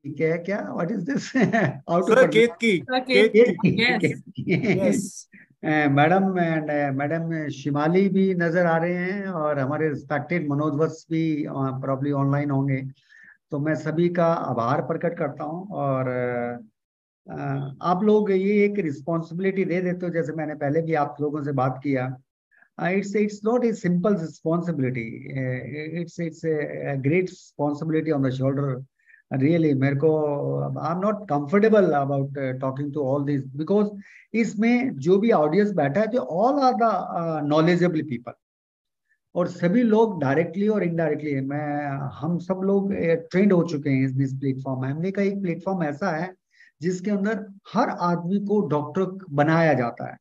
क्या है, क्या what is this how to sir cake की, Okay. केक की। Yes. Yes. Madam and madam Shimali भी नजर आ रहे हैं, और हमारे रिस्पेक्टेड मनोज वत्स भी प्रॉब्ली ऑनलाइन होंगे। तो मैं सभी का आभार प्रकट करता हूं, और आप लोग ये एक रिस्पॉन्सिबिलिटी दे देते हो, जैसे मैंने पहले भी आप लोगों से बात किया। It's not a simple responsibility. It's a great responsibility on the shoulder. Really, मेरे को I'm not comfortable about talking to all these, because इसमें जो भी ऑडियंस बैठा है, जो all are the knowledgeable people, और सभी लोग डायरेक्टली और इनडायरेक्टली, हम सब लोग ट्रेंड हो चुके हैं इस प्लेटफॉर्म। एमवे का एक प्लेटफॉर्म ऐसा है जिसके अंदर हर आदमी को डॉक्टर बनाया जाता है,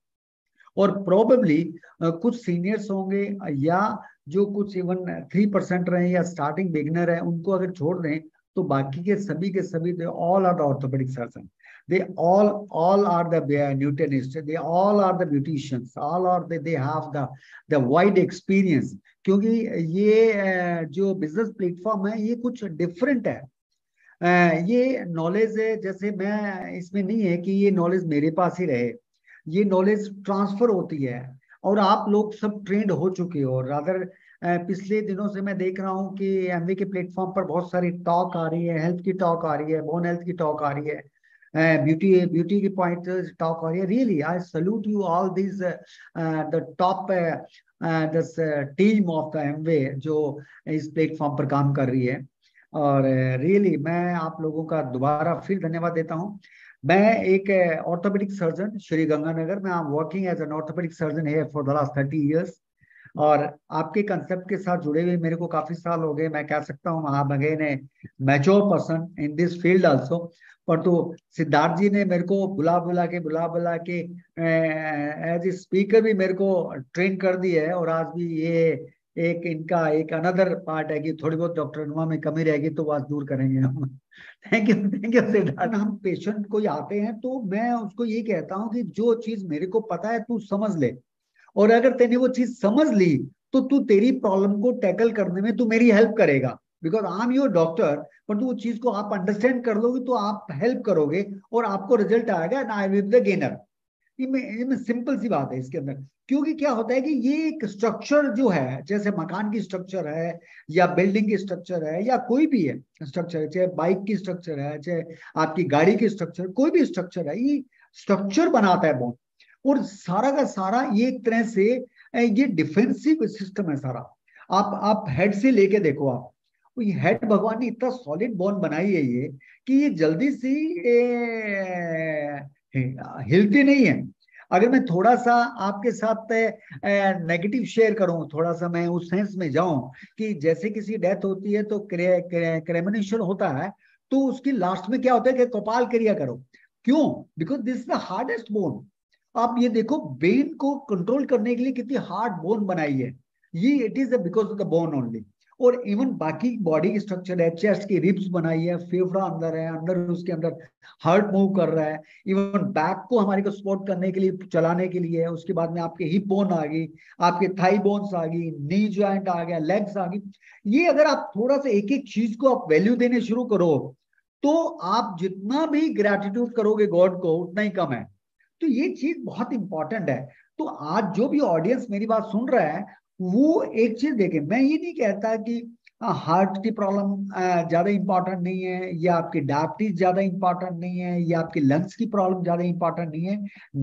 और प्रोबेबली कुछ सीनियर्स होंगे, या जो कुछ इवन 3% रहे या स्टार्टिंग बिगिनर है, उनको अगर छोड़ दें तो बाकी के सभी they all are the orthopaedic surgeon, they all are the nutritionist, they all are the beauticians, all are they have the wide experience. क्योंकि ये जो बिजनेस प्लेटफॉर्म है, ये कुछ डिफरेंट है। ये नॉलेज है, जैसे मैं इसमें नहीं है कि ये नॉलेज मेरे पास ही रहे, ये नॉलेज ट्रांसफर होती है, और आप लोग सब ट्रेंड हो चुके हो। रादर पिछले दिनों से मैं देख रहा हूँ कि एमवे के प्लेटफॉर्म पर बहुत सारी टॉक आ रही है, हेल्थ की टॉक आ रही है, बोन हेल्थ की टॉक आ रही है, ब्यूटी ब्यूटी की पॉइंट टॉक आ रही है। Really I salute you all this the top this team of the Amway जो इस प्लेटफॉर्म पर काम कर रही है। और रियली मैं आप लोगों का दोबारा फिर धन्यवाद देता हूँ। मैं एक ऑर्थोपेडिक सर्जन श्री गंगानगर में, I am working as an orthopaedic surgeon here for the last 30 years। और आपके कंसेप्ट के साथ जुड़े हुए मेरे को काफी साल हो गए, मैं कह सकता हूँ आप again A mature person in this field also. पर तो सिद्धार्थ जी ने मेरे को बुला बुला के एज ए स्पीकर भी मेरे को ट्रेन कर दिया है, और आज भी ये एक इनका एक अनदर पार्ट है कि थोड़ी बहुत डॉक्टर अनुमा में कमी रहेगी तो वो आज दूर करेंगे हम। Thank you Siddharth. हम पेशेंट कोई आते हैं तो मैं उसको ये कहता हूँ कि जो चीज मेरे को पता है तू समझ ले, और अगर तेने वो चीज समझ ली तो तू तेरी प्रॉब्लम को टैकल करने में तू मेरी हेल्प करेगा, because I am your doctor. पर तू वो चीज को आप अंडरस्टैंड कर लोगे तो आप हेल्प करोगे, और आपको रिजल्ट आएगा, and I will be the gainer. ये सिंपल सी बात है इसके अंदर। क्योंकि क्या होता है कि ये एक स्ट्रक्चर जो है, जैसे मकान की स्ट्रक्चर है, या बिल्डिंग की स्ट्रक्चर है, या कोई भी है स्ट्रक्चर है, चाहे बाइक की स्ट्रक्चर है, चाहे आपकी गाड़ी की स्ट्रक्चर, कोई भी स्ट्रक्चर है, ये स्ट्रक्चर बनाता है बोन। और सारा का सारा ये एक तरह से ये डिफेंसिव सिस्टम है सारा। आप हेड से लेके देखो आप, ये हेड भगवान ने इतना सॉलिड बोन बनाई है ये, कि ये जल्दी से हिलती नहीं है। अगर मैं थोड़ा सा आपके साथ नेगेटिव शेयर करूं, थोड़ा सा मैं उस सेंस में जाऊं कि जैसे किसी डेथ होती है तो क्रेमिनेशन होता है, तो उसकी लास्ट में क्या होता है कि कपाल क्रिया करो। क्यों? Because this is the hardest bone. आप ये देखो, ब्रेन को कंट्रोल करने के लिए कितनी हार्ड बोन बनाई है ये, it is because of the bone only. और इवन बाकी बॉडी की स्ट्रक्चर है, चेस्ट की रिब्स बनाई है, फेफड़ा अंदर है, अंदर उसके अंदर हार्ट मूव कर रहा है, इवन बैक को हमारे को सपोर्ट करने के लिए, चलाने के लिए है। उसके बाद में आपके हिप बोन आ गई, आपके थाई बोन्स आ गई, नी ज्वाइंट आ गया, लेग्स आ गई। ये अगर आप थोड़ा सा एक एक चीज को आप वैल्यू देने शुरू करो, तो आप जितना भी ग्रेटिट्यूड करोगे गॉड को उतना ही कम है। तो ये चीज बहुत इंपॉर्टेंट है। तो आज जो भी ऑडियंस मेरी बात सुन रहा है, वो एक चीज देखे। मैं ये नहीं कहता कि हार्ट की प्रॉब्लम ज्यादा इंपॉर्टेंट नहीं है, या आपकी डायबिटीज ज्यादा इंपॉर्टेंट नहीं है, या आपकी लंग्स की प्रॉब्लम ज्यादा इंपॉर्टेंट नहीं है।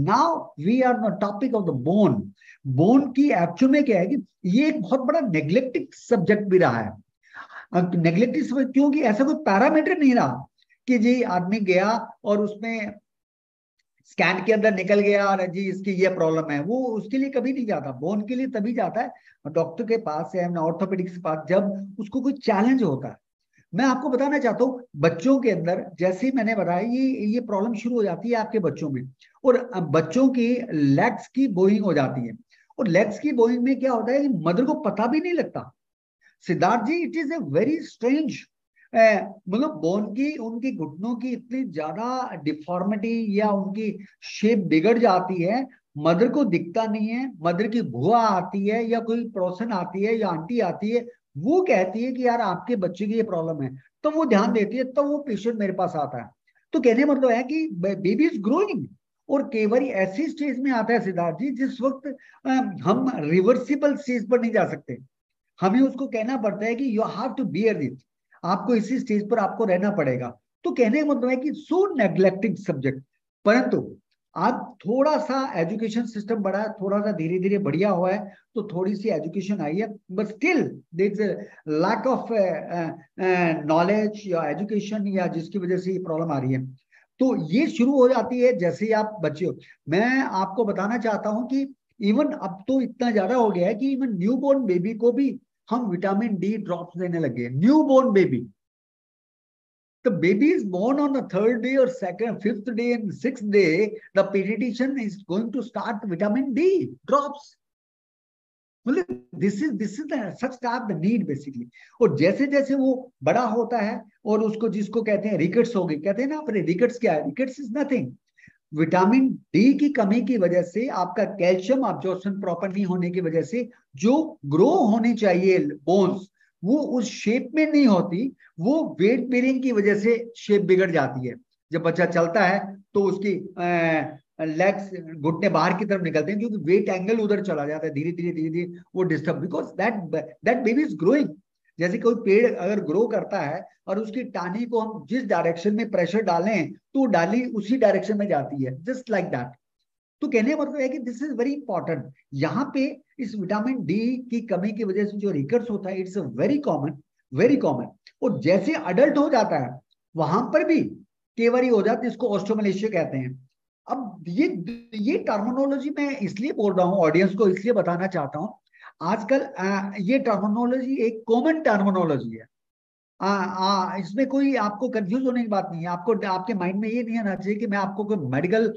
Now we are the topic of the bone. Bone की एक्चुअल में क्या है कि ये एक बहुत बड़ा नेग्लेक्टेड सब्जेक्ट भी रहा है। नेग्लेक्टेड सब्जेक्ट क्योंकि ऐसा कोई पैरामीटर नहीं रहा कि जी आदमी गया और उसमें स्कैन के अंदर निकल गया और जी इसकी ये प्रॉब्लम है। वो उसके लिए कभी नहीं जाता, बोन के लिए तभी जाता है डॉक्टर के पास या ऑर्थोपेडिक्स के पास, जब उसको कोई चैलेंज होता है। मैं आपको बताना चाहता हूँ, बच्चों के अंदर जैसे ही मैंने बताया ये प्रॉब्लम शुरू हो जाती है आपके बच्चों में, और बच्चों की लेग्स की बोइंग हो जाती है। और लेग्स की बोइंग में क्या होता है कि मदर को पता भी नहीं लगता। Siddharth ji, it is a very strange, मतलब बोन की, उनकी घुटनों की इतनी ज्यादा डिफॉर्मिटी या उनकी शेप बिगड़ जाती है, मदर को दिखता नहीं है। मदर की बुआ आती है या कोई पड़ोसन आती है या आंटी आती है, वो कहती है कि यार आपके बच्चे की ये प्रॉब्लम है, तो वो ध्यान देती है, तो वो पेशेंट मेरे पास आता है। तो कहने मतलब है कि बेबी इज ग्रोइंग। और कई बार ऐसी स्टेज में आता है सिद्धार्थ जी, जिस वक्त हम रिवर्सिबल स्टेज पर नहीं जा सकते, हमें उसको कहना पड़ता है कि you have to bear it, आपको इसी स्टेज पर आपको रहना पड़ेगा। तो कहने का मतलब है कि सो नेग्लेक्टेड सब्जेक्ट, परंतु आज थोड़ा सा एजुकेशन सिस्टम बढ़ा है, थोड़ा सा धीरे धीरे बढ़िया हुआ है, तो थोड़ी सी एजुकेशन आई है, but still there is lack of knowledge या एजुकेशन, या जिसकी वजह से ये प्रॉब्लम आ रही है। तो ये शुरू हो जाती है जैसे ही आप बच्चे हो। मैं आपको बताना चाहता हूं कि इवन अब तो इतना ज्यादा हो गया है कि इवन न्यू बोर्न बेबी को भी हम विटामिन डी ड्रॉप्स देने लगे। Newborn baby, the baby is born on the third day or second, fifth day and sixth day, the pediatrician is going to start vitamin D drops. मतलब this is such type the need basically. और जैसे जैसे वो बड़ा होता है, और उसको जिसको कहते हैं रिकेट्स हो गई, कहते हैं ना अपने रिकेट्स, क्या है rickets? Is nothing, vitamin D की कमी की वजह से आपका कैल्शियम अब्जॉर्प्शन प्रॉपर नहीं होने की वजह से जो ग्रो होनी चाहिए बोन्स, वो उस शेप में नहीं होती, वो वेट बेरिंग की वजह से शेप बिगड़ जाती है। जब बच्चा चलता है तो उसकी लेग्स, घुटने बाहर की तरफ निकलते हैं, क्योंकि वेट एंगल उधर चला जाता है, धीरे धीरे धीरे धीरे वो disturb, because that baby is growing. जैसे कोई पेड़ अगर ग्रो करता है और उसकी टानी को हम जिस डायरेक्शन में प्रेशर डालें तो डाली उसी डायरेक्शन में जाती है, जस्ट लाइक दैट। तो कहने का मतलब है कि दिस इज वेरी इंपॉर्टेंट। यहाँ पे इस विटामिन डी की कमी की वजह से जो रिकट्स होता है, it's very common, very common. और जैसे अडल्ट हो जाता है वहां पर भी कई बार हो जाता है, इसको ऑस्टियोमलेशिया कहते हैं। अब ये टर्मिनोलॉजी मैं इसलिए बोल रहा हूँ, ऑडियंस को इसलिए बताना चाहता हूँ, आजकल ये टर्मिनोलॉजी एक कॉमन टर्मिनोलॉजी है। इसमें कोई आपको कंफ्यूज होने की बात नहीं है। आपको आपके माइंड में ये नहीं आना चाहिए कि मैं आपको कोई मेडिकल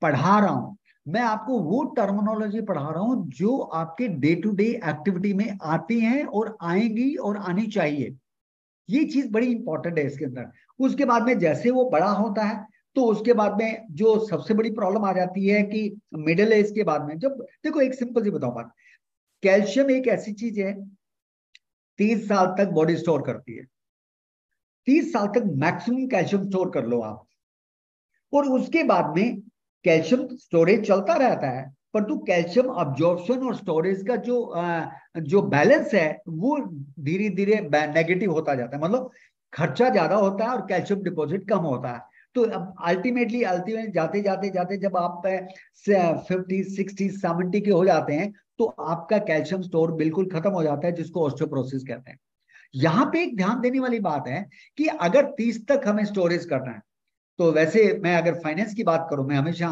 पढ़ा रहा हूं। मैं आपको वो टर्मिनोलॉजी पढ़ा रहा हूं जो आपके डे टू डे एक्टिविटी में आती हैं और आएंगी और आनी चाहिए। ये चीज बड़ी इंपॉर्टेंट है इसके अंदर। उसके बाद में जैसे वो बड़ा होता है, तो उसके बाद में जो सबसे बड़ी प्रॉब्लम आ जाती है कि मिडिल एज के बाद में, जब देखो एक सिंपल सी बताओ बात, कैल्शियम एक ऐसी चीज है 30 साल तक बॉडी स्टोर करती है। 30 साल तक मैक्सिमम कैल्शियम स्टोर कर लो आप, और उसके बाद में कैल्शियम स्टोरेज चलता रहता है, परंतु कैल्शियम अब्जॉर्प्शन और स्टोरेज का जो बैलेंस है वो धीरे धीरे नेगेटिव होता जाता है। मतलब खर्चा ज्यादा होता है और कैल्शियम डिपॉजिट कम होता है। तो अब अल्टीमेटली जाते जाते जाते जब आप 50, 60, 70 के हो जाते हैं, तो आपका कैल्शियम स्टोर बिल्कुल खत्म हो जाता है, जिसको ऑस्टियोपोरोसिस कहते हैं। यहाँ पे एक ध्यान देने वाली बात है कि अगर 30 तक हमें स्टोरेज करना है, तो वैसे मैं अगर फाइनेंस की बात करूं, मैं हमेशा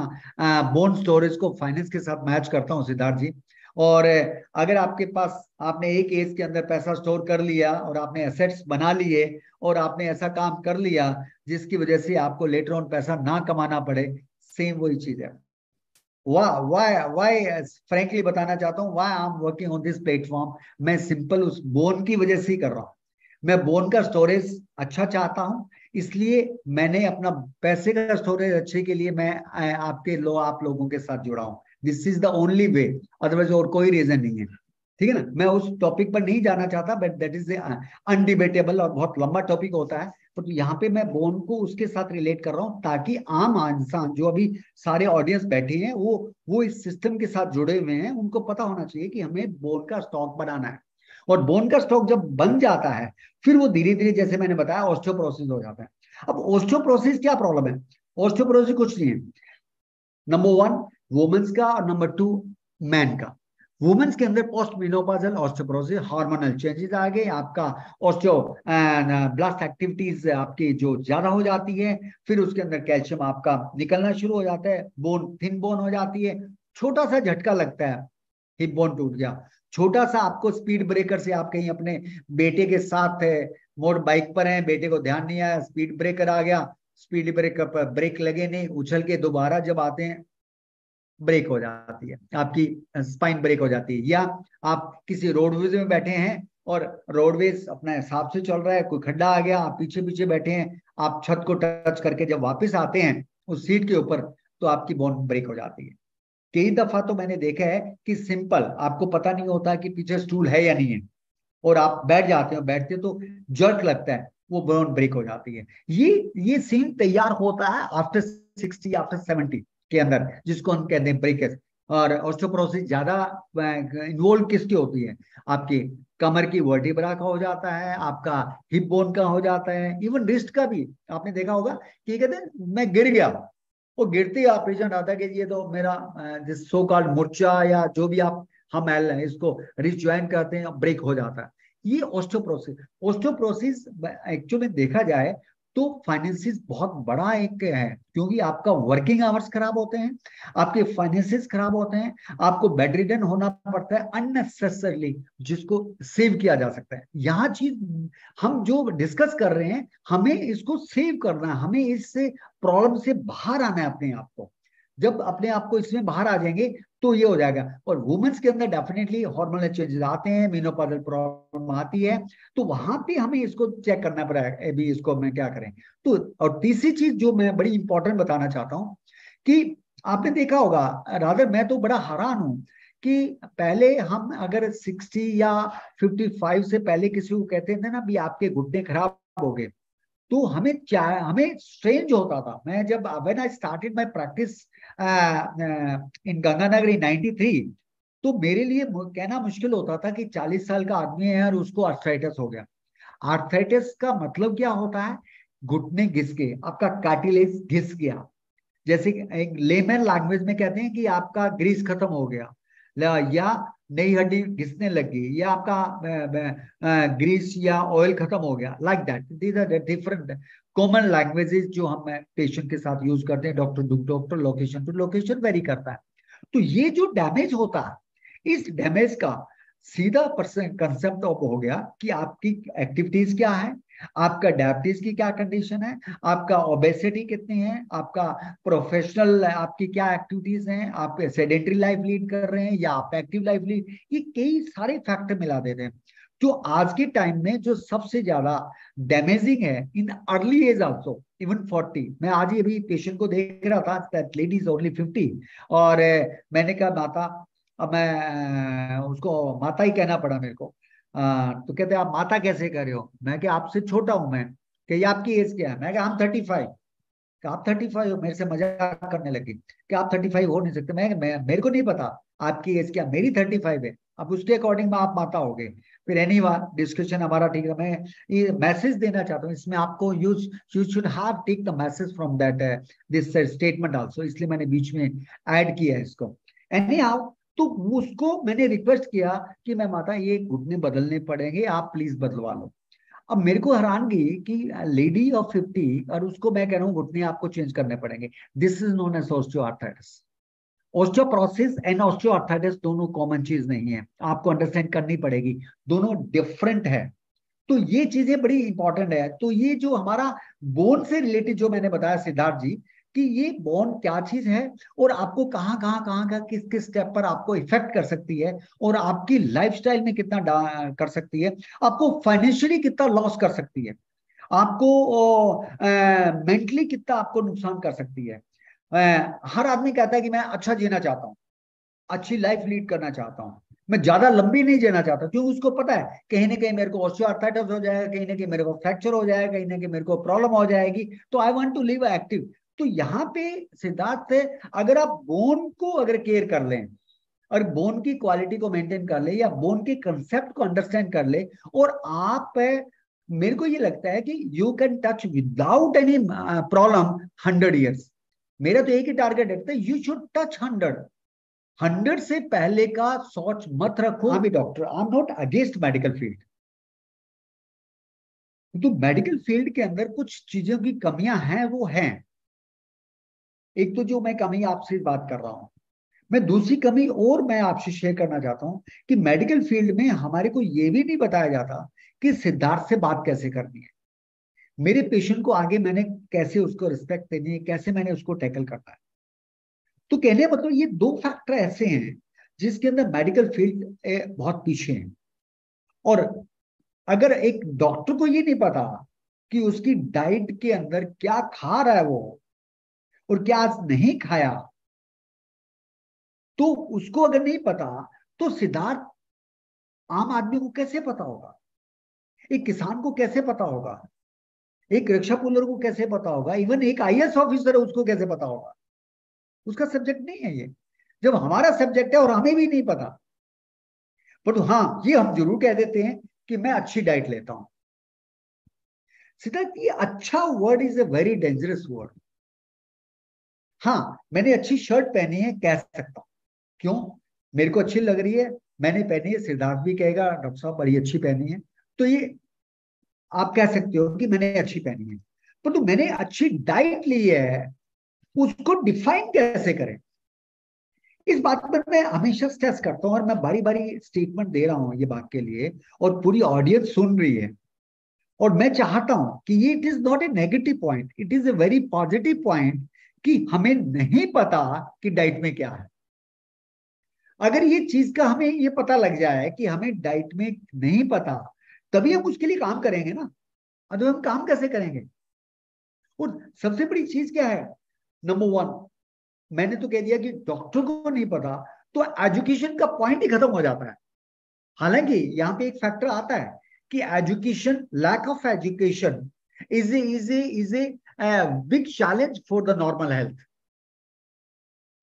बोन स्टोरेज को फाइनेंस के साथ मैच करता हूं सिद्धार्थ जी। और अगर आपके पास, आपने एक एज के अंदर पैसा स्टोर कर लिया और आपने एसेट्स बना लिए और आपने ऐसा काम कर लिया जिसकी वजह से आपको लेटर ऑन पैसा ना कमाना पड़े, सेम वही चीज है। वाई फ्रेंकली बताना चाहता हूँ, why I am working on this platform. मैं सिंपल उस बोन की वजह से ही कर रहा हूँ। मैं बोन का स्टोरेज अच्छा चाहता हूँ, इसलिए मैंने अपना पैसे का स्टोरेज अच्छे के लिए मैं आप लोगों के साथ जुड़ा हूँ। This is the only way, otherwise और कोई रीजन नहीं है। ठीक है ना, मैं उस टॉपिक पर नहीं जाना चाहता, बट दैट इज अनडिबेटेबल और बहुत लंबा टॉपिक होता है। तो यहाँ पे मैं बोन को उसके साथ रिलेट कर रहा हूँ, ताकि आम इंसान जो अभी सारे ऑडियंस बैठे हैं वो इस सिस्टम के साथ जुड़े हुए हैं, उनको पता होना चाहिए कि हमें बोन का स्टॉक बनाना है। और बोन का स्टॉक जब बन जाता है, फिर वो धीरे धीरे, जैसे मैंने बताया, ऑस्टियोप्रोसिस हो जाता है। अब ऑस्टियोप्रोसिस क्या प्रॉब्लम है? ऑस्टियोप्रोसिस कुछ नहीं है, नंबर वन वुमेन्स का और नंबर टू मैन का। वुमेन्स के अंदर post menopausal osteoporosis, hormonal changes आ गए, आपका ऑस्टियो ब्लास्ट एक्टिविटीज आपकी जो ज्यादा हो जाती है, फिर उसके अंदर कैल्शियम आपका निकलना शुरू हो जाता है, बोन थिन बोन हो जाती है, छोटा सा झटका लगता है, हिप बोन टूट गया। छोटा सा आपको स्पीड ब्रेकर से, आप कहीं अपने बेटे के साथ मोड़ बाइक पर हैं, बेटे को ध्यान नहीं आया, स्पीड ब्रेकर आ गया, स्पीड ब्रेकर पर ब्रेक लगे नहीं, उछल के दोबारा जब आते हैं ब्रेक हो जाती है, आपकी स्पाइन ब्रेक हो जाती है। या आप किसी रोडवेज में बैठे हैं और रोडवेज अपने हिसाब से चल रहा है, कोई खड्डा आ गया, आप पीछे पीछे बैठे हैं, आप छत को टच करके जब वापस आते हैं उस सीट के ऊपर, तो आपकी बोन ब्रेक हो जाती है। कई दफा तो मैंने देखा है कि सिंपल आपको पता नहीं होता कि पीछे स्टूल है या नहीं है, और आप बैठ जाते हो, बैठते तो जर्क लगता है, वो बोन ब्रेक हो जाती है। ये सीन तैयार होता है आफ्टर 60, आफ्टर 70 के अंदर, जिसको हम कहते हैं ब्रेकेज। और ऑस्टियोपोरोसिस ज्यादा इन्वॉल्व किसकी होती है? आपकी कमर की वर्टिब्रा का हो जाता है, आपका हिप बोन का हो जाता है, इवन रिस्ट का भी। आपने देखा होगा कि कहते हैं मैं गिर गया, वो गिरते ही आप पेशेंट आता है कि ये तो मेरा जिस सो कॉल्ड मूर्छा या जो भी आप हम एल है इसको रिज्वाइन करते हैं, ब्रेक हो जाता है। ये ऑस्टियोप्रोसिस। ऑस्टियोप्रोसिस एक्चुअली देखा जाए तो फाइनेंसिस बहुत बड़ा एक है, क्योंकि आपका वर्किंग आवर्स खराब होते हैं, आपके फाइनेंसिस खराब होते हैं, आपको बेड रिडन होना पड़ता है अननेसेसरली, जिसको सेव किया जा सकता है। यहाँ चीज हम जो डिस्कस कर रहे हैं, हमें इसको सेव करना है, हमें इससे प्रॉब्लम से बाहर आना है अपने आप को। जब अपने आप को इसमें बाहर आ जाएंगे तो ये हो जाएगा। और वुमेन्स के अंदर डेफिनेटली हार्मोनल चेंजेस आते हैं, मेनोपॉजल प्रॉब्लम आती है, तो वहां पे हमें इसको चेक करना पड़ेगा अभी इसको मैं क्या करें। तो और तीसरी चीज जो मैं बड़ी इंपॉर्टेंट बताना चाहता हूँ कि आपने देखा होगा, रादर मैं तो बड़ा हैरान हूं कि पहले हम अगर 60 या 55 से पहले किसी को कहते थे ना भी आपके घुटने खराब हो गए, तो हमें स्ट्रेंज होता था। मैं जब when I started my practice in Ganganagar in 93, तो मेरे लिए कहना मुश्किल होता था कि 40 साल का आदमी है और उसको आर्थराइटिस हो गया। आर्थराइटिस का मतलब क्या होता है? घुटने घिस के, आपका कार्टिलेज घिस गया। जैसे एक लेमन लैंग्वेज में कहते हैं कि आपका ग्रीस खत्म हो गया, या नई हड्डी घिसने लगी, या आपका ग्रीस या ऑयल खत्म हो गया, like that. These are different common languages जो हम पेशेंट के साथ यूज करते हैं, doctor to doctor, location to location vary करता है। तो ये जो डैमेज होता है, इस डैमेज का सीधा कंसेप्ट ऑफ हो गया कि आपकी एक्टिविटीज क्या है, आपका डायबिटीज की क्या कंडीशन है, आपका ओबेसिटी कितनी है, आपका प्रोफेशनल आपकी क्या एक्टिविटीज हैं, आप सेडेंटरी लाइफ लीड कर रहे हैं या आप एक्टिव लाइफ लीड, ये कई सारे फैक्टर मिला देते हैं। जो आज के टाइम में जो सबसे ज्यादा डैमेजिंग है in early age also, even 40। मैं आज ही अभी पेशेंट को देख रहा था, दैट लेडी इज ओनली 50, और मैंने कहा माता, अब मैं उसको माता ही कहना पड़ा मेरे को। तो कहते आप माता कैसे कर रहे हो? मैं कि आपसे छोटा हूं मैं। कि ये आपकी एज क्या है? मैं क्या हम 35। कि आप 35 हो? मेरे से मजाक करने लगी कि आप 35 हो नहीं सकते। मैं मेरे को नहीं पता आपकी एज क्या, मेरी 35 है, अब उसके अकॉर्डिंग में आप माता हो गए। फिर एनी डिस्कशन हमारा ठीक है। मैं ये मैसेज देना चाहता हूँ इसमें आपको, you should have take the message from that this statement also, इसलिए मैंने बीच में ऐड किया है इसको। एनी हाउ, तो उसको मैंने रिक्वेस्ट किया कि मैं माता ये घुटने बदलने पड़ेंगे, आप प्लीज बदलवा लो। अब मेरे को हैरानगी कि लेडी ऑफ 50 और उसको मैं कह रहा हूँ घुटने आपको चेंज करने पड़ेंगे। This is known as osteoarthritis. Osteoporosis and osteoarthritis दोनों कॉमन चीज नहीं है, आपको अंडरस्टैंड करनी पड़ेगी, दोनों डिफरेंट है। तो ये चीजें बड़ी इंपॉर्टेंट है। तो ये जो हमारा बोन से रिलेटेड जो मैंने बताया सिद्धार्थ जी, कि ये बोन क्या चीज है और आपको कहाँ का किस किस स्टेप पर आपको इफेक्ट कर सकती है, और आपकी लाइफस्टाइल में कितना कर सकती है, आपको फाइनेंशियली कितना लॉस कर सकती है, आपको मेंटली कितना आपको नुकसान कर सकती है। हर आदमी कहता है कि मैं अच्छा जीना चाहता हूँ, अच्छी लाइफ लीड करना चाहता हूँ, मैं ज्यादा लंबी नहीं जीना चाहता, क्योंकि उसको पता है कहीं ना कहीं मेरे को ऑस्टियोआर्थराइटिस हो जाएगा, कहीं ना कहीं मेरे को फ्रैक्चर हो जाएगा, कहीं ना कहीं मेरे को प्रॉब्लम हो जाएगी, तो I want to live active. तो यहाँ पे सिद्धार्थ है, अगर आप बोन को अगर केयर कर लें और बोन की क्वालिटी को मेंटेन कर ले, या बोन के कंसेप्ट को अंडरस्टैंड कर ले, और आप मेरे को ये लगता है कि you can touch without any problem 100 years. मेरा तो एक ही टारगेट है, यू शुड टच 100। 100 से पहले का सोच मत रखो। हाँ भी doctor, I am not against medical field, तो मेडिकल फील्ड के अंदर कुछ चीजों की कमियां हैं, वो हैं। एक तो जो मैं कमी आपसे बात कर रहा हूं, मैं दूसरी कमी और मैं आपसे शेयर करना चाहता हूं कि मेडिकल फील्ड में हमारे को यह भी नहीं बताया जाता कि सिद्धार्थ से बात कैसे करनी है, मेरे पेशेंट को आगे मैंने कैसे उसको रिस्पेक्ट देनी है, कैसे मैंने उसको टैकल करना है। तो कहने मतलब ये दो फैक्टर ऐसे हैं जिसके अंदर मेडिकल फील्ड बहुत पीछे है। और अगर एक डॉक्टर को ये नहीं पता कि उसकी डाइट के अंदर क्या खा रहा है वो और क्या नहीं खाया, तो उसको अगर नहीं पता, तो सिद्धार्थ आम आदमी को कैसे पता होगा? एक किसान को कैसे पता होगा? एक रिक्शा पुलर को कैसे पता होगा? इवन एक आईएएस ऑफिसर है, उसको कैसे पता होगा? उसका सब्जेक्ट नहीं है ये। जब हमारा सब्जेक्ट है और हमें भी नहीं पता, पर तो हाँ, ये हम जरूर कह देते हैं कि मैं अच्छी डाइट लेता हूं। सिद्धार्थ, ये अच्छा word is a very dangerous word. हाँ, मैंने अच्छी शर्ट पहनी है कह सकता हूं। क्यों? मेरे को अच्छी लग रही है, मैंने पहनी है। सिद्धार्थ भी कहेगा डॉक्टर साहब बड़ी अच्छी पहनी है, तो ये आप कह सकते हो कि मैंने अच्छी पहनी है। पर तो मैंने अच्छी डाइट ली है, उसको डिफाइन कैसे करें? इस बात पर मैं हमेशा स्ट्रेस करता हूं, और मैं बारी बारी स्टेटमेंट दे रहा हूं ये बात के लिए, और पूरी ऑडियंस सुन रही है। और मैं चाहता हूं कि ये it is not a negative point, it is a very positive point, कि हमें नहीं पता कि डाइट में क्या है। अगर ये चीज का हमें ये पता लग जाए कि हमें डाइट में नहीं पता, तभी हम उसके लिए काम करेंगे ना। अगर हम काम कैसे करेंगे? और सबसे बड़ी चीज क्या है? नंबर वन, मैंने तो कह दिया कि डॉक्टर को नहीं पता, तो एजुकेशन का पॉइंट ही खत्म हो जाता है। हालांकि यहाँ पे एक फैक्टर आता है कि education, lack of education is a big challenge for the normal health,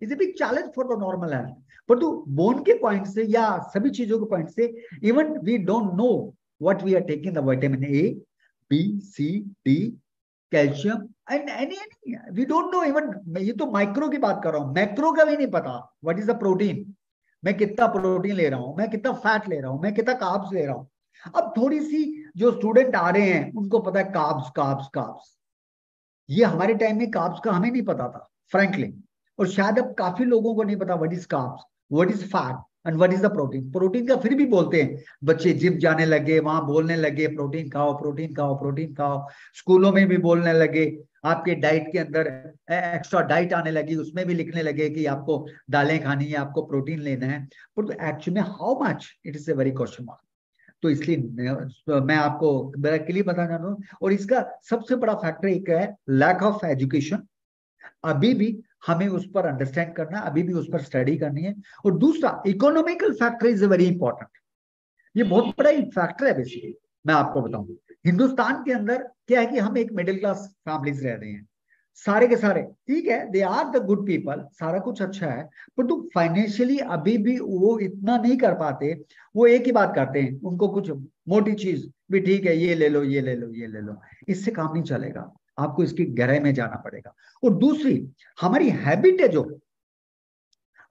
is a big challenge for the normal health. पर तो बोन के पॉइंट से या सभी चीजों के पॉइंट से, even we don't know what we are taking, the vitamin A, B, C, D, calcium and any we don't know. इवन ये तो माइक्रो की बात कर रहा हूँ, मैक्रो का भी नहीं पता। What is the protein? मैं कितना प्रोटीन ले रहा हूँ, मैं कितना फैट ले रहा हूँ, मैं कितना कार्ब्स ले रहा हूँ। अब थोड़ी सी जो स्टूडेंट आ रहे हैं उनको पता है कार्ब्स कार्ब्स कार्ब्स। ये हमारे टाइम में कार्ब्स का हमें नहीं पता था, फ्रैंकली। और शायद अब काफी लोगों को नहीं पता what is carbs, what is fat and what is the protein. Protein का फिर भी बोलते हैं, बच्चे जिम जाने लगे, वहां बोलने लगे प्रोटीन खाओ, प्रोटीन खाओ, प्रोटीन खाओ। स्कूलों में भी बोलने लगे, आपके डाइट के अंदर एक्स्ट्रा डाइट आने लगी, उसमें भी लिखने लगे कि आपको दालें खानी है, आपको प्रोटीन लेना है। पर तो actually how much, it is a very question mark. तो इसलिए मैं आपको डायरेक्टली बताना चाहता हूँ। और इसका सबसे बड़ा फैक्टर एक है, लैक ऑफ एजुकेशन। अभी भी हमें उस पर अंडरस्टैंड करना है, अभी भी उस पर स्टडी करनी है। और दूसरा, economical factor is very important. ये बहुत बड़ा फैक्टर है बेसिकली। मैं आपको बताऊं, हिंदुस्तान के अंदर क्या है कि हम एक मिडिल क्लास फैमिलीज रह रहे हैं, सारे के सारे। ठीक है, they are the good people, सारा कुछ अच्छा है, पर तो फाइनेंशियली अभी भी वो इतना नहीं कर पाते। वो एक ही बात करते हैं, उनको कुछ मोटी चीज भी ठीक है, ये ले लो, ये ले लो, ये ले लो, इससे काम नहीं चलेगा। आपको इसकी गहराई में जाना पड़ेगा। और दूसरी, हमारी हैबिट है जो,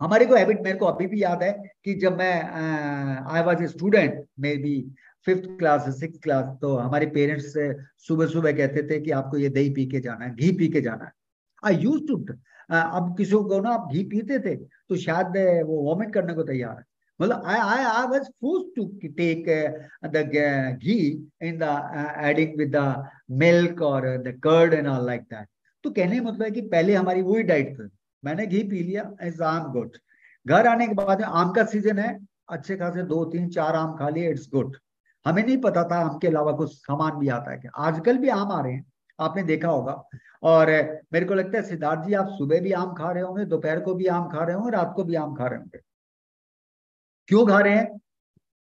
हमारे को हैबिट, मेरे को अभी भी याद है कि जब मैं I was a student, may be fifth class, six class, तो हमारे पेरेंट्स सुबह सुबह कहते थे कि आपको ये दही पी के जाना है, घी पी के जाना है। आई यूज टू, अब किसी को ना आप घी पीते थे तो शायद वो वॉमिट करने को तैयार है। मतलब I was forced to take the ghee in the adding with the milk और the curd and all like that. तो कहने का मतलब है कि पहले हमारी वही डाइट थी, मैंने घी पी लिया, एज आई एम गुड। घर आने के बाद आम का सीजन है, अच्छे खासे दो तीन चार आम खा लिए, इट्स गुड। हमें नहीं पता था आम के अलावा कुछ सामान भी आता है क्या। आजकल भी आम आ रहे हैं, आपने देखा होगा। और मेरे को लगता है सिद्धार्थ जी, आप सुबह भी आम खा रहे होंगे, दोपहर को भी आम खा रहे होंगे, रात को भी आम खा रहे होंगे। क्यों खा रहे हैं?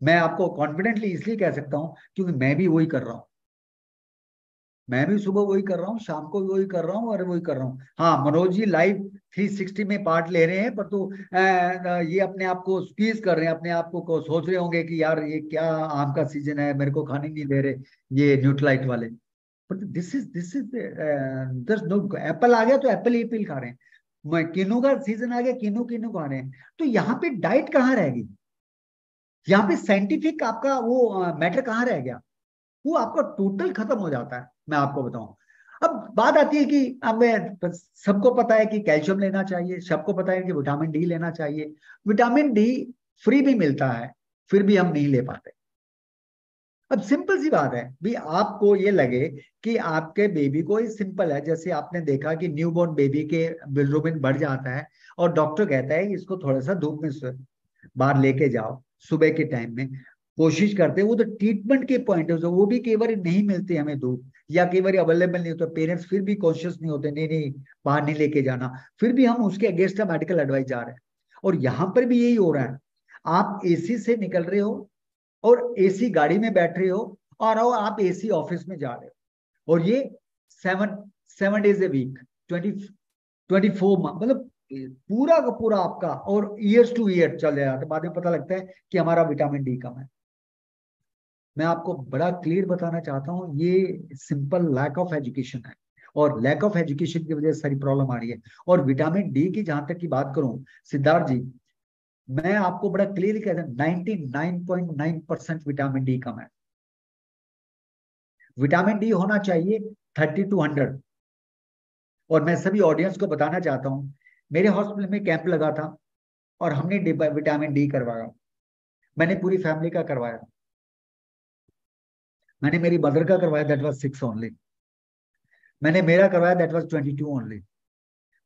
मैं आपको कॉन्फिडेंटली इसलिए कह सकता हूं क्योंकि मैं भी वही कर रहा हूँ। मैं भी सुबह वही कर रहा हूँ, शाम को भी वही कर रहा हूँ, और वही कर रहा हूँ। हाँ, मनोज जी लाइव 360 में पार्ट ले रहे हैं, पर तो ये अपने आप को स्क्वीज कर रहे हैं, अपने आप को सोच रहे होंगे कि यार ये क्या आम का सीजन है, मेरे को खाने नहीं दे रहे ये न्यूट्रलाइट वाले। बट दिस इज दस नो, एप्पल आ गया तो एप्पल ही एप्पल खा रहे हैं। किन्नू का सीजन आ गया, किन्नू किन्नू खा रहे हैं। तो यहाँ पे डाइट कहाँ रहेगी? यहाँ पे साइंटिफिक आपका वो मैटर कहाँ रह गया? वो आपका टोटल खत्म हो जाता है, मैं आपको बताऊं। अब बात आती है कि अब सबको पता है कि कैल्शियम लेना चाहिए, सबको पता है कि विटामिन डी लेना चाहिए। विटामिन डी फ्री भी मिलता है, फिर भी हम नहीं ले पाते। अब सिंपल सी बात है भी, आपको ये लगे कि आपके बेबी को, ये सिंपल है, जैसे आपने देखा कि न्यूबॉर्न बेबी के बिलिरुबिन बढ़ जाता है, और डॉक्टर कहता है कि इसको थोड़ा सा धूप में बाहर लेके जाओ सुबह के टाइम में। कोशिश करते हैं, वो तो ट्रीटमेंट के पॉइंट है, वो भी कई बार नहीं मिलती हमें धूप, या कई बार अवेलेबल नहीं होता, पेरेंट्स फिर भी कॉन्शियस नहीं होते, नहीं नहीं बाहर नहीं लेके जाना, फिर भी हम उसके अगेंस्ट मेडिकल एडवाइस जा रहे हैं। और यहाँ पर भी यही हो रहा है, आप एसी से निकल रहे हो, और एसी गाड़ी में बैठ रहे हो और आप एसी ऑफिस में जा रहे हो, और ये 7 7 डेज ए वीक, 24 मतलब पूरा का पूरा आपका, और ईयर्स टू ईयर चल रहा है, तो बाद में पता लगता है कि हमारा विटामिन डी कम है। मैं आपको बड़ा क्लियर बताना चाहता हूँ, ये सिंपल लैक ऑफ एजुकेशन है, और लैक ऑफ एजुकेशन की वजह से सारी प्रॉब्लम आ रही है। और विटामिन डी की जहां तक की बात करूं सिद्धार्थ जी, मैं आपको बड़ा क्लियरली कहता हूँ 99.9% विटामिन डी कम है। विटामिन डी होना चाहिए 30 to 100। और मैं सभी ऑडियंस को बताना चाहता हूँ, मेरे हॉस्पिटल में कैंप लगा था और हमने विटामिन डी करवाया। मैंने पूरी फैमिली का करवाया। मैंने मेरी मदर का करवाया, दैट वाज 6 ओनली। मैंने मेरा करवाया, दैट वाज 22 ओनली।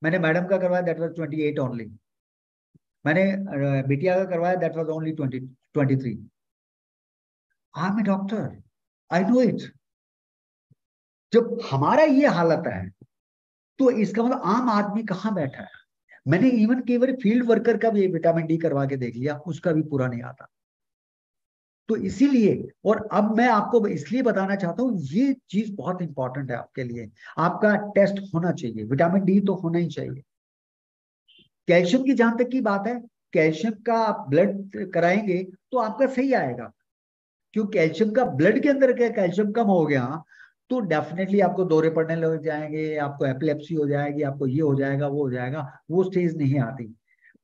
मैंने मैडम का करवाया, दैट वाज 28 ओनली। मैंने बिटिया का करवाया, that was only 23। I am a doctor, I know it. जब हमारा ये हालत है तो इसका मतलब आम आदमी कहाँ बैठा है। मैंने इवन कई बार फील्ड वर्कर का भी विटामिन डी करवा के देख लिया, उसका भी पूरा नहीं आता। तो इसीलिए, और अब मैं आपको इसलिए बताना चाहता हूँ, ये चीज बहुत इंपॉर्टेंट है आपके लिए। आपका टेस्ट होना चाहिए, विटामिन डी तो होना ही चाहिए। कैल्शियम की जहां तक की बात है, कैल्शियम का आप ब्लड कराएंगे तो आपका सही आएगा, क्योंकि कैल्शियम का ब्लड के अंदर क्या, कैल्शियम कम हो गया तो डेफिनेटली आपको दौरे पड़ने लग जाएंगे, आपको एपिलेप्सी हो जाएगी, आपको ये हो जाएगा, वो हो जाएगा, वो स्टेज नहीं आती।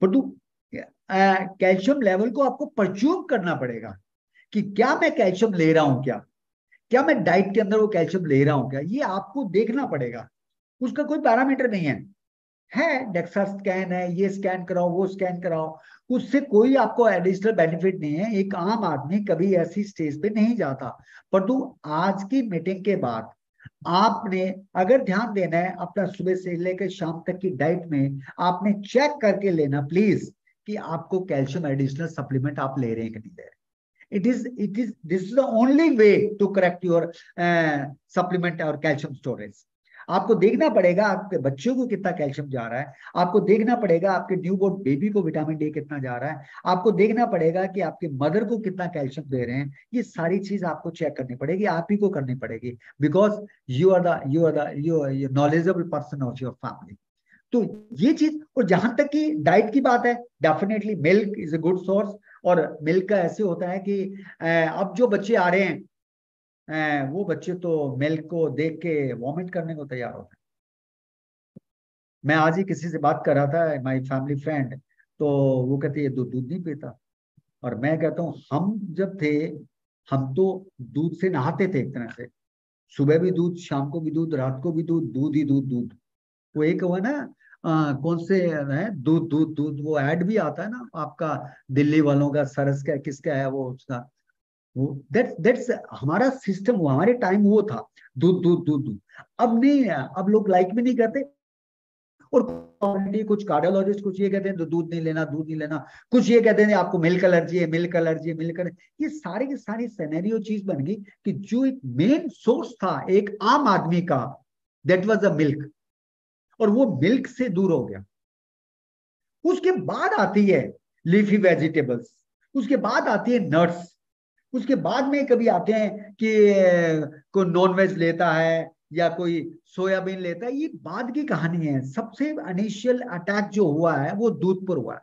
परंतु कैल्शियम लेवल को आपको परच्यूम करना पड़ेगा कि क्या मैं कैल्शियम ले रहा हूं, क्या मैं डाइट के अंदर वो कैल्शियम ले रहा हूं, क्या ये आपको देखना पड़ेगा। उसका कोई पैरामीटर नहीं है डेक्सा स्कैन है, ये स्कैन कराओ, वो स्कैन कराओ, उससे कोई आपको एडिशनल बेनिफिट नहीं है। एक आम आदमी कभी ऐसी स्टेज पे नहीं जाता। परंतु आज की मीटिंग के बाद आपने अगर ध्यान देना है अपना सुबह से लेकर शाम तक की डाइट में, आपने चेक करके लेना प्लीज कि आपको कैल्शियम एडिशनल सप्लीमेंट आप ले रहे हैं कि नहीं ले रहे। it is this is the only way to correct your supplement और कैल्शियम स्टोरेज। आपको देखना पड़ेगा आपके बच्चों को कितना कैल्शियम जा रहा है, आपको देखना पड़ेगा आपके न्यूबॉर्न बेबी को विटामिन डी कितना जा रहा है, आपको देखना पड़ेगा कि आपके मदर को कितना कैल्शियम दे रहे हैं। ये सारी चीज आपको चेक करनी पड़ेगी, आप ही को करनी पड़ेगी, because you are knowledgeable person of your family. तो ये चीज, और जहां तक की डाइट की बात है, definitely milk is a good source. और मिल्क का ऐसे होता है कि अब जो बच्चे आ रहे हैं, वो बच्चे तो मिल्क को देख के वॉमिट करने को तैयार होते हैं। मैं आज ही किसी से बात कर रहा था, माय फैमिली फ्रेंड, तो वो कहती है दूध दूध नहीं पीता। और मैं कहता हूँ हम जब थे, हम तो दूध से नहाते थे एक तरह से, सुबह भी दूध, शाम को भी दूध, रात को भी दूध, दूध ही दूध दूध। वो एक हुआ ना, कौन से है, दूध दूध दूध, वो ऐड भी आता है ना आपका, दिल्ली वालों का, सरस का, किसका है वो, उसका, वो दैट्स हमारा सिस्टम, वो हमारे टाइम वो था, दूध दूध दूध दूध। अब नहीं है, अब लोग लाइक भी नहीं करते। और कुछ कार्डियोलॉजिस्ट कुछ ये कहते हैं तो दूध नहीं लेना, दूध नहीं लेना, कुछ ये कहते हैं आपको मिल्क एलर्जी है, मिल्क एलर्जी है, मिल्क एलर्जी। ये सारी की सारी सिनेरियो चीज बन गई कि जो एक मेन सोर्स था एक आम आदमी का, दैट वाज द मिल्क, और वो मिल्क से दूर हो गया। उसके बाद आती है लीफी वेजिटेबल्स, उसके बाद आती है नट्स, उसके बाद में कभी आते हैं कि कोई नॉन वेज लेता है या कोई सोयाबीन लेता है। ये बाद की कहानी है। सबसे इनिशियल अटैक जो हुआ है वो दूध पर हुआ है।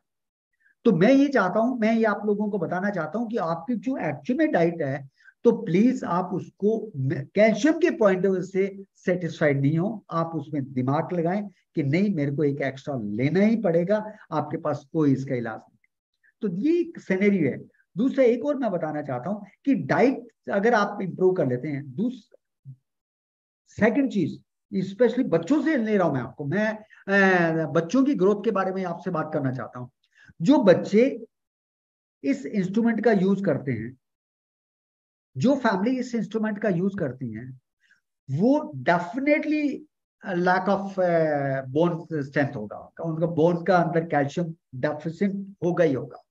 तो मैं ये चाहता हूं, मैं ये आप लोगों को बताना चाहता हूं कि आपकी जो एक्चुअल में डाइट है, तो प्लीज आप उसको कैल्शियम के पॉइंट ऑफ व्यू से सेटिस्फाइड नहीं हो, आप उसमें दिमाग लगाएं कि नहीं मेरे को एक एक्स्ट्रा लेना ही पड़ेगा, आपके पास कोई इसका इलाज नहीं। तो ये एक सिनेरियो है। दूसरा एक और मैं बताना चाहता हूं कि डाइट अगर आप इंप्रूव कर लेते हैं, सेकंड चीज, स्पेशली बच्चों से ले रहा हूं मैं आपको, मैं बच्चों की ग्रोथ के बारे में आपसे बात करना चाहता हूं। जो बच्चे इस इंस्ट्रूमेंट का यूज करते हैं, जो फैमिली इस इंस्ट्रूमेंट का यूज करती है, वो definitely lack of bone strength होगा, उनका बोन का अंदर कैल्शियम डेफिशिएंट होगा ही होगा।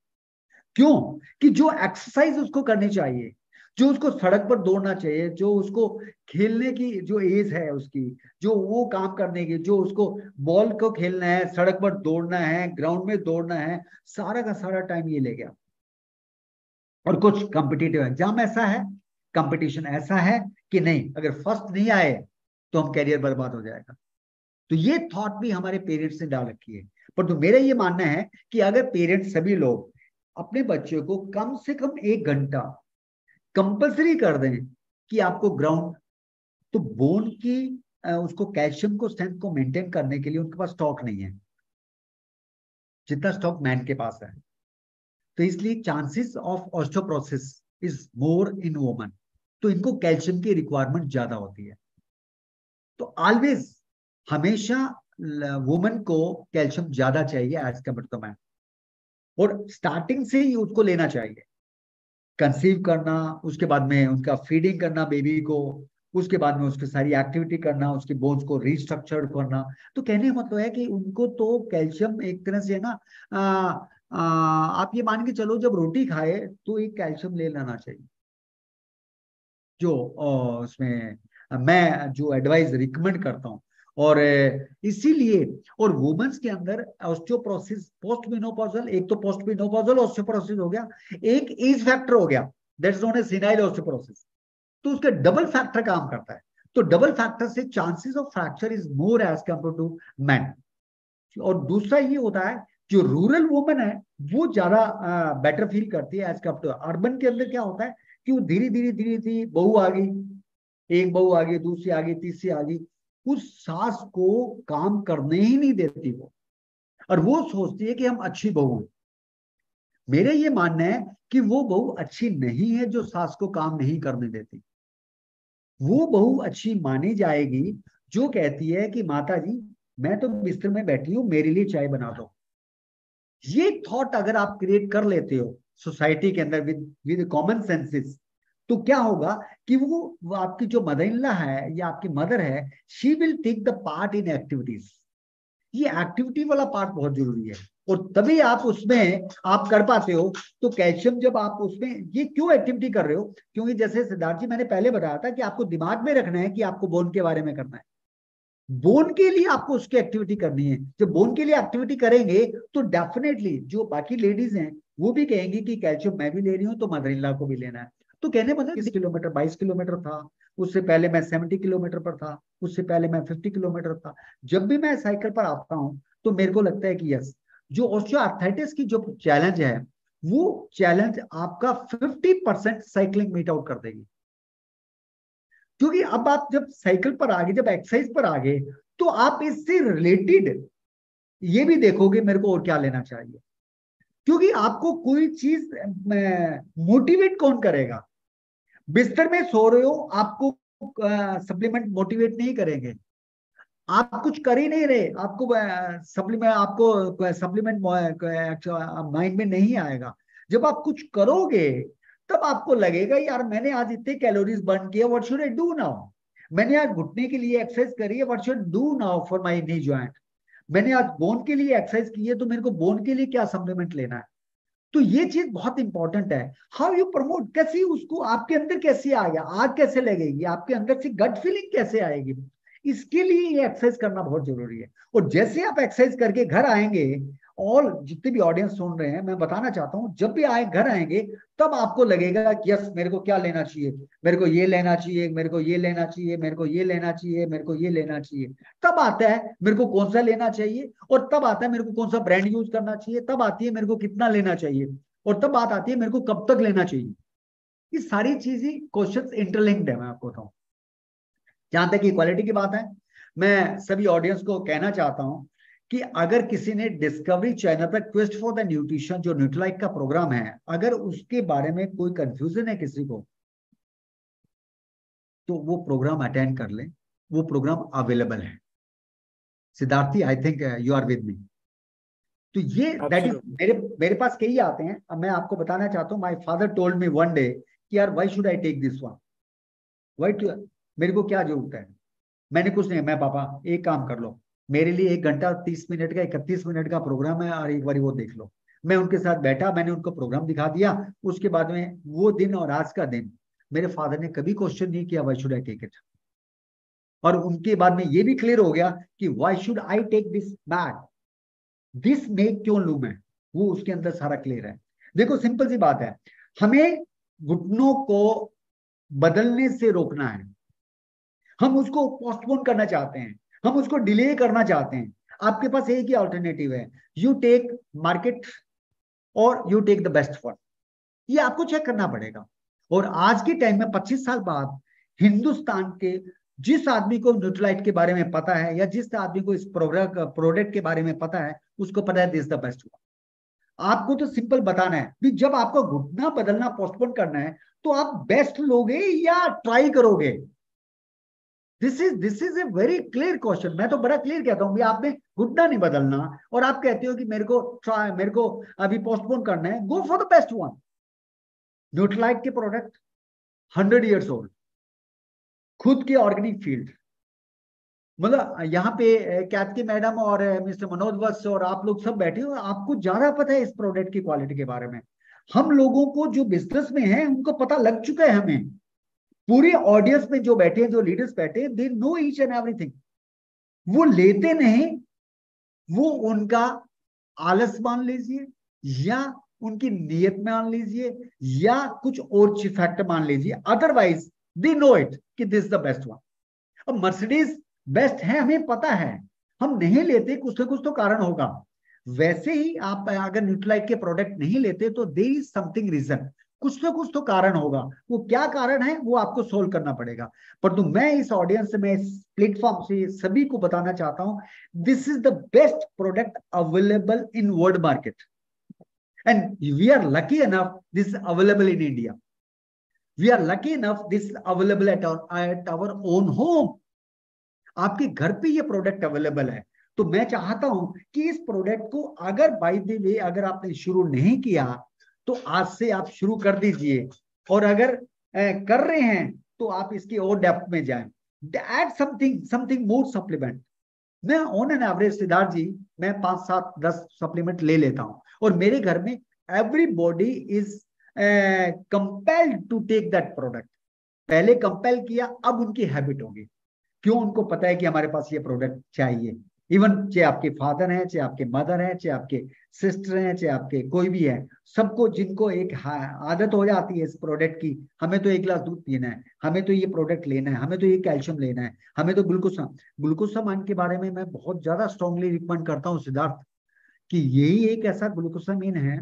क्यों? कि जो एक्सरसाइज उसको करनी चाहिए, जो उसको सड़क पर दौड़ना चाहिए, जो उसको खेलने की जो एज है उसकी, जो वो काम करने की, जो उसको बॉल को खेलना है, सड़क पर दौड़ना है, ग्राउंड में दौड़ना है, सारा का सारा टाइम ये ले गया। और कुछ कॉम्पिटिटिव एग्जाम ऐसा है, कंपटीशन ऐसा है कि नहीं, अगर फर्स्ट नहीं आए तो हम कैरियर बर्बाद हो जाएगा। तो ये थॉट भी हमारे पेरेंट्स ने डाल रखी है। पर तो मेरा ये मानना है कि अगर पेरेंट्स सभी लोग अपने बच्चों को कम से कम 1 घंटा कंपल्सरी कर दें कि आपको ग्राउंड, तो बोन की उसको कैल्शियम को स्ट्रेंथ को मेंटेन करने के लिए उनके पास स्टॉक नहीं है जितना स्टॉक मैन के पास है। तो इसलिए chances of osteoporosis is more in woman. तो इनको कैल्शियम की रिक्वायरमेंट ज्यादा होती है। तो ऑलवेज, हमेशा वुमन को कैल्शियम ज्यादा चाहिए एज कम्पेयर टू मैन, और स्टार्टिंग से ही उसको लेना चाहिए। कंसीव करना, उसके बाद में उनका फीडिंग करना बेबी को, उसके बाद में उसकी सारी एक्टिविटी करना, उसके बोन्स को रिस्ट्रक्चर करना। तो कहने का मतलब है कि उनको तो कैल्शियम एक तरह से है ना, आप ये मान के चलो जब रोटी खाए तो एक कैल्शियम ले लेना चाहिए। जो उसमें मैं जो एडवाइस रिकमेंड करता हूँ। और इसीलिए, और वुमेन्स के अंदर ऑस्टियोपोरोसिस पोस्ट मेनोपॉजल, एक तो पोस्ट मेनोपॉजल ऑस्टियोपोरोसिस हो गया, एक एज फैक्टर हो गया, that's known as senile osteoporosis. तो उसका डबल फैक्टर काम करता है। तो डबल फैक्टर से chances of fracture is more as compare to man. और दूसरा ये होता है, जो रूरल वुमेन है वो ज्यादा बेटर फील करती है एज कम्पेयर टू अर्बन। के अंदर क्या होता है कि वो धीरे धीरे धीरे धीरे बहू आ गई, एक बहू आ गई, दूसरी आ गई, तीसरी आ गई, उस सास को काम करने ही नहीं देती वो, और वो सोचती है कि हम अच्छी बहू हैं। मेरे ये मानना है कि वो बहू अच्छी नहीं है जो सास को काम नहीं करने देती। वो बहू अच्छी मानी जाएगी जो कहती है कि माता जी, मैं तो बिस्तर में बैठी हूं, मेरे लिए चाय बना दो। ये थॉट अगर आप क्रिएट कर लेते हो सोसाइटी के अंदर विद विद कॉमन सेंसेस, तो क्या होगा कि वो आपकी जो मदर इन लॉ है या आपकी मदर है, she will take the part in activities. ये एक्टिविटी वाला पार्ट बहुत जरूरी है, और तभी आप उसमें आप कर पाते हो। तो कैल्शियम जब आप उसमें, ये क्यों एक्टिविटी कर रहे हो, क्योंकि जैसे सिद्धार्थ जी मैंने पहले बताया था कि आपको दिमाग में रखना है कि आपको बोन के बारे में करना है। बोन के लिए आपको उसकी एक्टिविटी करनी है। जब बोन के लिए एक्टिविटी करेंगे तो डेफिनेटली जो बाकी लेडीज हैं वो भी कहेंगी कि कैल्शियम मैं भी ले रही हूँ तो मदर इन लॉ को भी लेना है। तो कहने मतलब 20 किलोमीटर 22 किलोमीटर था, उससे पहले मैं 70 किलोमीटर पर था, उससे पहले मैं 50 किलोमीटर था। जब भी मैं साइकिल पर आता हूँ तो मेरे को लगता है कि यस, जो ऑस्टियोआर्थराइटिस की जो चैलेंज है, वो चैलेंज आपका 50% साइकिलिंग मीट आउट कर देगी। क्योंकि अब आप जब साइकिल पर आ गए, जब एक्सरसाइज पर आ गए, तो आप इससे रिलेटेड ये भी देखोगे मेरे को और क्या लेना चाहिए। क्योंकि आपको कोई चीज मोटिवेट कौन करेगा। बिस्तर में सो रहे हो, आपको सप्लीमेंट मोटिवेट नहीं करेंगे। आप कुछ कर ही नहीं रहे, आपको सप्लीमेंट, आपको सप्लीमेंट माइंड में नहीं आएगा। जब आप कुछ करोगे तब आपको लगेगा यार मैंने आज इतने कैलोरीज बर्न किया, what should I do now. मैंने आज घुटने के लिए एक्सरसाइज करी है, what should do now for my knee joint. मैंने आज बोन के लिए एक्सरसाइज की है, तो मेरे को बोन के लिए क्या सप्लीमेंट लेना है। तो ये चीज बहुत इंपॉर्टेंट है। हाउ यू प्रमोट, कैसे उसको आपके अंदर कैसे आ गया, आग कैसे लगेगी आपके अंदर से, गट फीलिंग कैसे आएगी, इसके लिए ये एक्सरसाइज करना बहुत जरूरी है। और जैसे आप एक्सरसाइज करके घर आएंगे, और जितने भी ऑडियंस सुन रहे हैं मैं बताना चाहता हूं, जब भी आए घर आएंगे तब आपको लगेगा कि यस मेरे को क्या लेना चाहिए, मेरे को ये लेना चाहिए, मेरे को ये लेना चाहिए, मेरे को ये लेना चाहिए, मेरे को ये लेना चाहिए। तब आता है मेरे को कौन सा लेना चाहिए, और तब आता है मेरे को कौन सा ब्रांड यूज करना चाहिए, तब आती है मेरे को कितना लेना चाहिए, और तब बात आती है मेरे को कब तक लेना चाहिए। ये सारी चीजें क्वेश्चन इंटरलिंक्ड है। मैं आपको बताऊं, जहां तक इक्वालिटी की बात है, मैं सभी ऑडियंस को कहना चाहता हूं कि अगर किसी ने डिस्कवरी चैनल पर क्वेस्ट फॉर द न्यूट्रिशन जो न्यूट्रीलाइट का प्रोग्राम है, अगर उसके बारे में कोई कंफ्यूजन है किसी को, तो वो प्रोग्राम अटेंड कर ले। वो प्रोग्राम अवेलेबल है। Siddharthi, I think you are with me. तो ये दैट इज, Absolutely. मेरे मेरे पास कई आते हैं। अब मैं आपको बताना चाहता हूँ, my father told me one day कि यार why should I take this one, why two, मेरे को क्या जरूरत है। मैंने कुछ नहीं, मैं पापा एक काम कर लो, मेरे लिए 1 घंटा 30 मिनट का 31 मिनट का प्रोग्राम है, और एक बार वो देख लो। मैं उनके साथ बैठा, मैंने उनको प्रोग्राम दिखा दिया। उसके बाद में वो दिन और आज का दिन, मेरे फादर ने कभी क्वेश्चन नहीं किया why should I take it. और उनके बाद में ये भी क्लियर हो गया कि why should I take this bag, this में क्यों लू मैं, वो उसके अंदर सारा क्लियर है। देखो सिंपल सी बात है, हमें घुटनों को बदलने से रोकना है, हम उसको पोस्टपोन करना चाहते हैं, हम उसको डिले करना चाहते हैं। आपके पास एक ही अल्टरनेटिव है, यू टेक मार्केट और you take the best one. ये आपको चेक करना पड़ेगा। और आज के टाइम में 25 साल बाद हिंदुस्तान के जिस आदमी को न्यूट्रलाइट के बारे में पता है, या जिस आदमी को इस प्रोडक्ट के बारे में पता है, उसको पता है दिस द बेस्ट वन। आपको तो सिंपल बताना है कि जब आपको घुटना बदलना पोस्टपोन करना है, तो आप बेस्ट लोगे या ट्राई करोगे? This is a very clear question. मैं तो बड़ा क्लियर कहता हूँ, आपने घुटना नहीं बदलना और आप कहते हो कि मेरे को अभी पोस्टपोन करना है, go for the best one. Nutrilite के प्रोडक्ट 100 years ओल्ड, खुद के ऑर्गेनिक फील्ड। मतलब यहाँ पे कैथी मैडम और मिस्टर मनोज वत्स और आप लोग सब बैठे हो, आपको ज्यादा पता है इस प्रोडक्ट की क्वालिटी के बारे में। हम लोगों को जो बिजनेस में है उनको पता लग चुका है। हमें पूरी ऑडियंस में जो बैठे हैं, जो लीडर्स बैठे हैं, they know each and everything. वो लेते नहीं, वो उनका आलस मान लीजिए, या उनकी नीयत मान लीजिए, या कुछ और फैक्टर मान लीजिए, अदरवाइज दे नो इट कि दिस द बेस्ट वन। अब मर्सिडीज बेस्ट है, हमें पता है, हम नहीं लेते, कुछ ना कुछ तो कारण होगा। वैसे ही आप अगर न्यूट्रलाइट के प्रोडक्ट नहीं लेते तो देयर इज समथिंग रीजन, कुछ ना कुछ तो कारण होगा। वो क्या कारण है वो आपको सोल्व करना पड़ेगा। पर तो मैं इस ऑडियंस में, इस प्लेटफॉर्म से सभी को बताना चाहता हूं, this is the best product available in world market, and we are lucky enough this is available in India. We are lucky enough this available at our own home. आपके घर पे ये प्रोडक्ट अवेलेबल है। तो मैं चाहता हूं कि इस प्रोडक्ट को, अगर बाय द वे अगर आपने शुरू नहीं किया, तो आज से आप शुरू कर दीजिए। और अगर कर रहे हैं तो आप इसकी और डेप्थ में जाएं, ऐड समथिंग मोर सप्लीमेंट। मैं ऑन एन एवरेज सिद्धार्थ जी, मैं 5 7 10 सप्लीमेंट ले लेता हूं, और मेरे घर में everybody is compelled to take that product. पहले कंपेल किया, अब उनकी हैबिट होगी। क्यों? उनको पता है कि हमारे पास ये प्रोडक्ट चाहिए। इवन चाहे आपके फादर हैं, चाहे आपके मदर हैं, चाहे आपके सिस्टर हैं, चाहे आपके कोई भी है, सबको जिनको एक आदत हो जाती है इस प्रोडक्ट की, हमें तो 1 गिलास दूध पीना है, हमें तो ये प्रोडक्ट लेना है, हमें तो ये कैल्शियम लेना है, हमें तो ग्लूकोसामाइन के बारे में मैं बहुत ज्यादा स्ट्रांगली रिकमेंड करता हूँ सिद्धार्थ, कि यही एक ऐसा ग्लूकोसामाइन है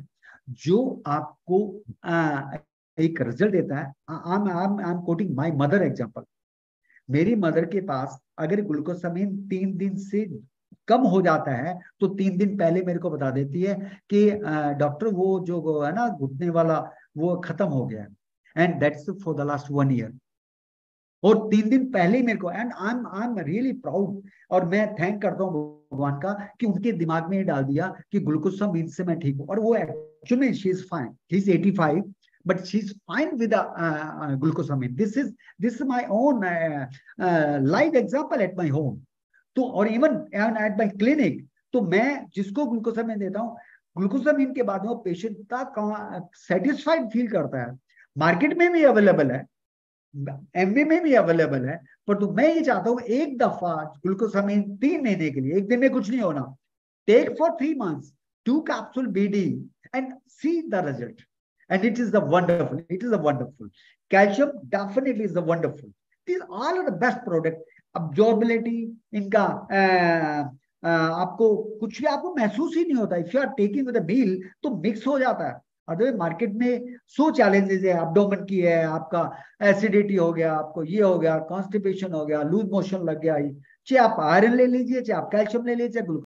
जो आपको एक रिजल्ट देता है। I am quoting my mother example. मेरी मदर के पास अगर ग्लूकोसामाइन 3 दिन से कम हो जाता है, तो 3 दिन पहले मेरे को बता देती है कि डॉक्टर वो जो है ना घुटने वाला, वो खत्म हो गया है। And that's for the last 1 year। और 3 दिन पहले ही मेरे को, and I am really proud, और मैं थैंक करता हूँ भगवान का कि उनके दिमाग में ये डाल दिया कि ग्लूकोसामाइन से मैं ठीक हूँ। और वो actually she is fine, she is 85, but she's fine with the glucosamine. This is my own live example at my home. तो और इवन एट माई क्लिनिक, तो मैं जिसको ग्लूकोसामाइन देता हूँ, ग्लूकोसामाइन के बाद वो पेशेंट का सेटिस्फाइड फील करता है। मार्केट में भी अवेलेबल है, एमवी में भी अवेलेबल है, पर तो मैं ये चाहता हूँ एक दफा ग्लूकोसामाइन 3 महीने के लिए, एक दिन में कुछ नहीं होना, take for 3 months 2 capsule BD and see the result. And it is the wonderful, it is a wonderful. Calcium definitely is the wonderful. These all are the best product. Absorbability इनका आपको कुछ भी आपको महसूस ही नहीं होता। If you are taking with a meal तो मिक्स हो जाता है। अदरवाइज मार्केट में 100 चैलेंजेस है, एब्डोमेन की है, आपका एसिडिटी हो गया, आपको ये हो गया, कॉन्स्टिपेशन हो गया, लूज मोशन लग गया, चाहे आप आयरन ले लीजिए, चाहे आप कैल्शियम ले लीजिए,